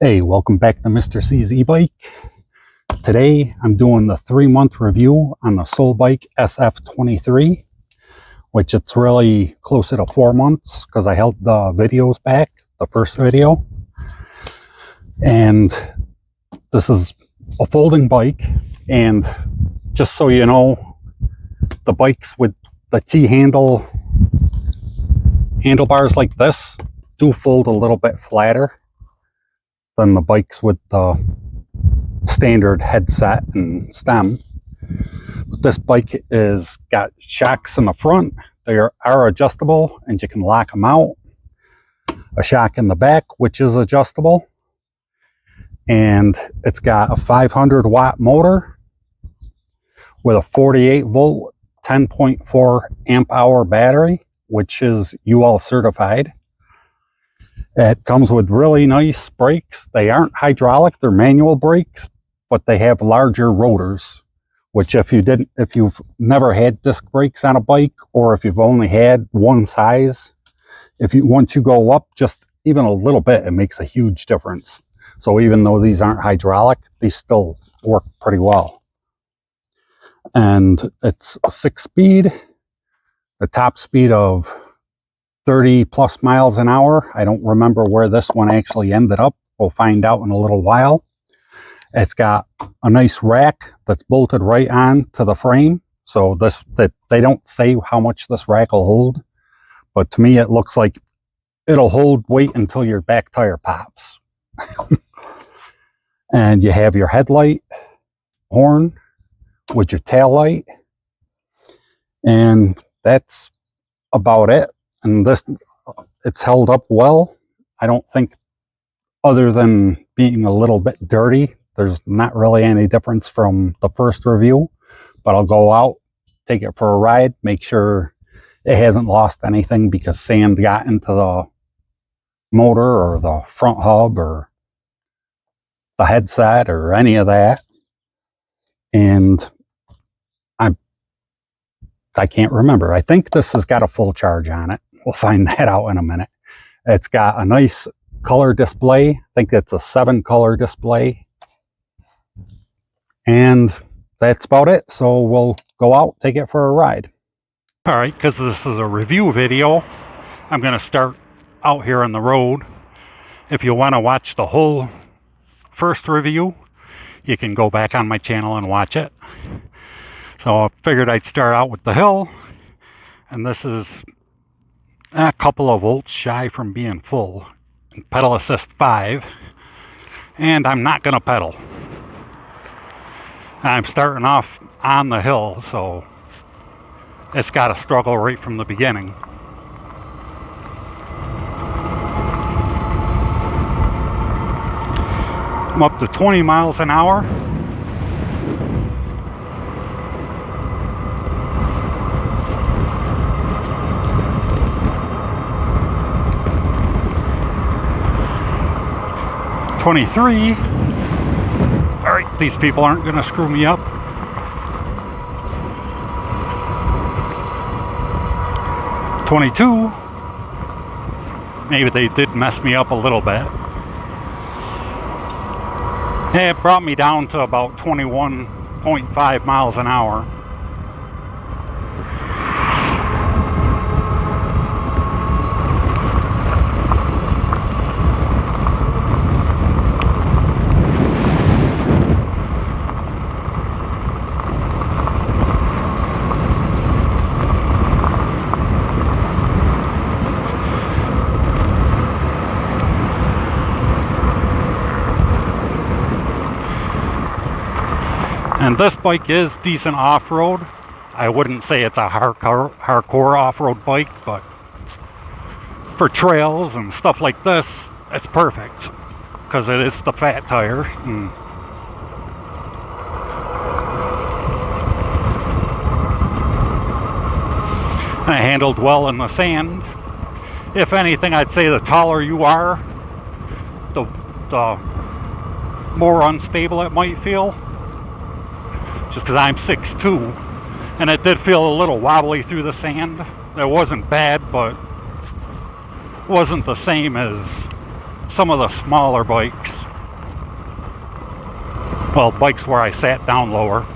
Hey, welcome back to Mr. C's e-bike. Today I'm doing the 3-month review on the Solebike SF23, which it's really closer to 4 months because I held the videos back, the first video. And this is a folding bike, and just so you know, the bikes with the handlebars like this do fold a little bit flatter than the bikes with the standard headset and stem. But this bike is got shocks in the front. They are adjustable and you can lock them out. A shock in the back, which is adjustable. And it's got a 500 watt motor with a 48 volt, 10.4 amp hour battery, which is UL certified. It comes with really nice brakes. They aren't hydraulic, they're manual brakes, but they have larger rotors, which if you've never had disc brakes on a bike, or if you've only had one size, once you go up just even a little bit, it makes a huge difference. So even though these aren't hydraulic, they still work pretty well. And it's a 6-speed, the top speed of 30 plus miles an hour. I don't remember where this one actually ended up. We'll find out in a little while. It's got a nice rack that's bolted right on to the frame. So they don't say how much this rack will hold, but to me it looks like it'll hold weight until your back tire pops. And you have your headlight, horn with your tail light, and that's about it. And it's held up well. I don't think, other than being a little bit dirty, there's not really any difference from the first review. But I'll go out, take it for a ride, make sure it hasn't lost anything because sand got into the motor or the front hub or the headset or any of that. And I can't remember. I think this has got a full charge on it. We'll find that out in a minute. It's got a nice color display. I think it's a 7-color display. And that's about it. So we'll go out, take it for a ride. All right, because this is a review video, I'm going to start out here on the road. If you want to watch the whole first review, you can go back on my channel and watch it. So I figured I'd start out with the hill, and this is a couple of volts shy from being full. Pedal assist 5, and I'm not going to pedal. I'm starting off on the hill, so it's got to struggle right from the beginning. I'm up to 20 miles an hour. $23. All right, these people aren't going to screw me up. $22. Maybe they did mess me up a little bit. It brought me down to about 21.5 miles an hour. And this bike is decent off-road. I wouldn't say it's a hardcore off-road bike, but for trails and stuff like this, it's perfect because it is the fat tire. And it handled well in the sand. If anything, I'd say the taller you are, the more unstable it might feel. Just because I'm 6'2", and it did feel a little wobbly through the sand. It wasn't bad, but it wasn't the same as some of the smaller bikes. well, bikes where I sat down lower.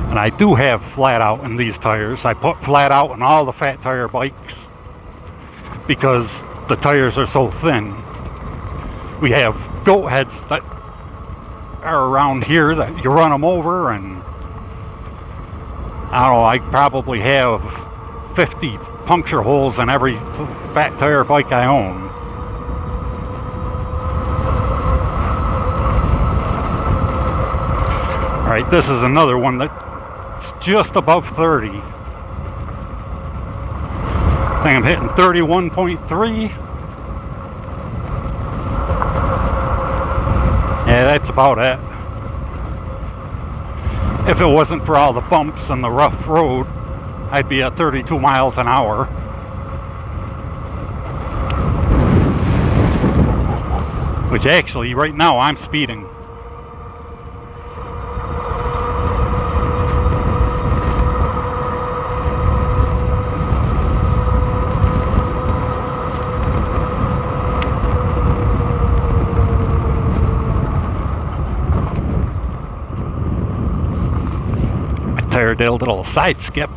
And I do have flat out in these tires. I put flat out in all the fat tire bikes because the tires are so thin. We have goat heads that are around here that you run them over, and I don't know, I probably have 50 puncture holes in every fat tire bike I own. Alright, this is another one that's just above 30. I think I'm hitting 31.3. Yeah, that's about it. If it wasn't for all the bumps and the rough road, I'd be at 32 miles an hour. Which actually, right now, I'm speeding. I did a little side skip.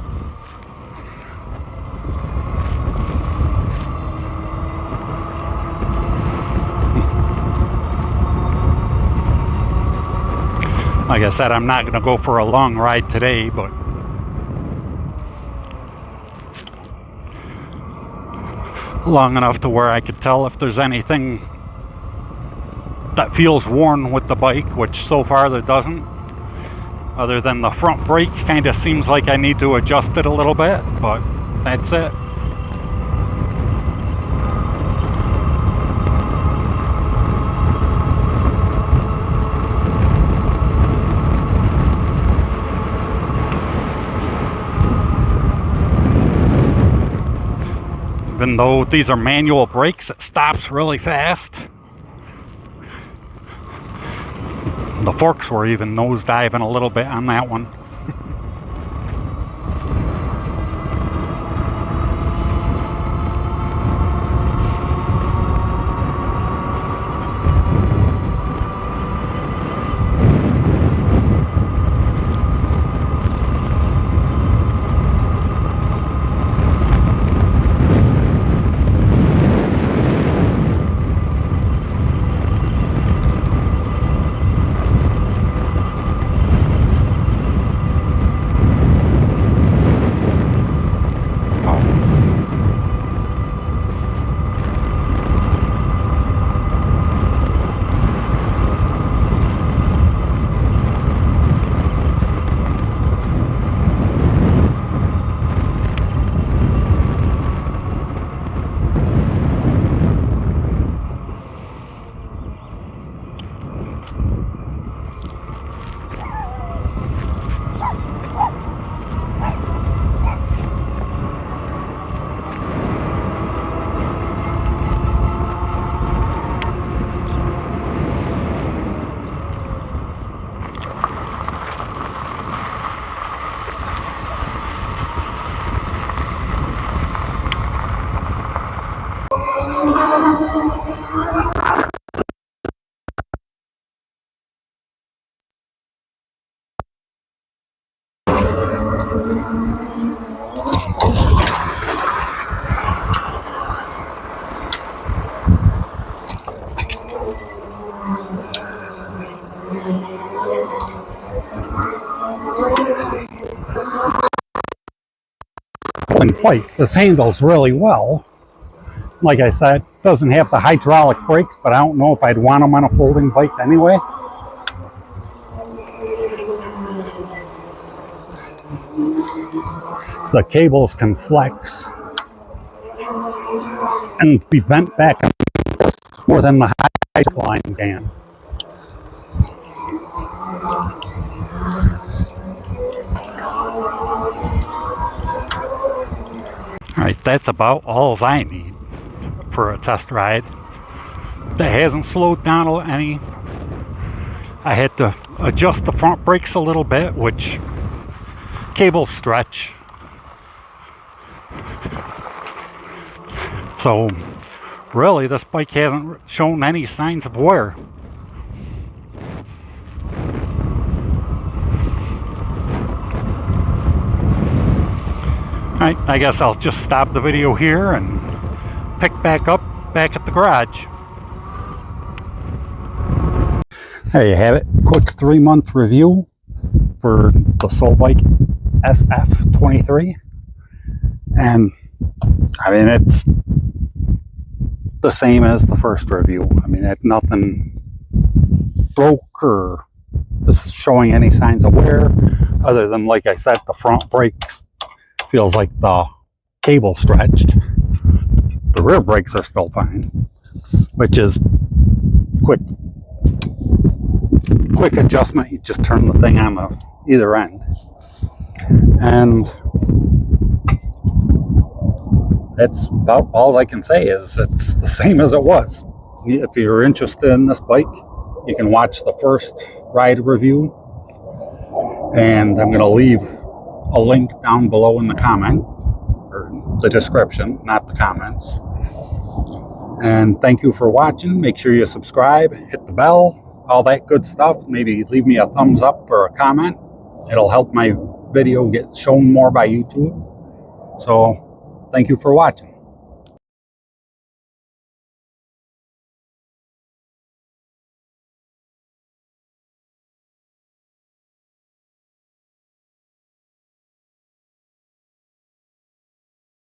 Like I said, I'm not going to go for a long ride today, but long enough to where I could tell if there's anything that feels worn with the bike, which so far there doesn't. Other than the front brake kind of seems like I need to adjust it a little bit, but that's it. Even though these are manual brakes, it stops really fast. The forks were even nosediving a little bit on that one. Quite. This handles really well. Like I said, it doesn't have the hydraulic brakes, but I don't know if I'd want them on a folding bike anyway. So the cables can flex and be bent back more than the hydraulic lines can. Alright, that's about all I need for a test ride. That hasn't slowed down any. I had to adjust the front brakes a little bit, which cables stretch. So really this bike hasn't shown any signs of wear. Alright, I guess I'll just stop the video here and pick back up back at the garage. There you have it. Quick 3-month review for the Solebike SF23. And I mean, it's the same as the first review. I mean, nothing broke or is showing any signs of wear, other than, like I said, the front brakes feels like the cable stretched. The rear brakes are still fine, which is quick adjustment. You just turn the thing on the either end, and that's about all I can say. Is it's the same as it was. If you're interested in this bike, you can watch the first ride review, and I'm going to leave a link down below in the comment, or the description, not the comments. And thank you for watching. Make sure you subscribe, hit the bell, all that good stuff. Maybe leave me a thumbs up or a comment. It'll help my video get shown more by YouTube. So thank you for watching.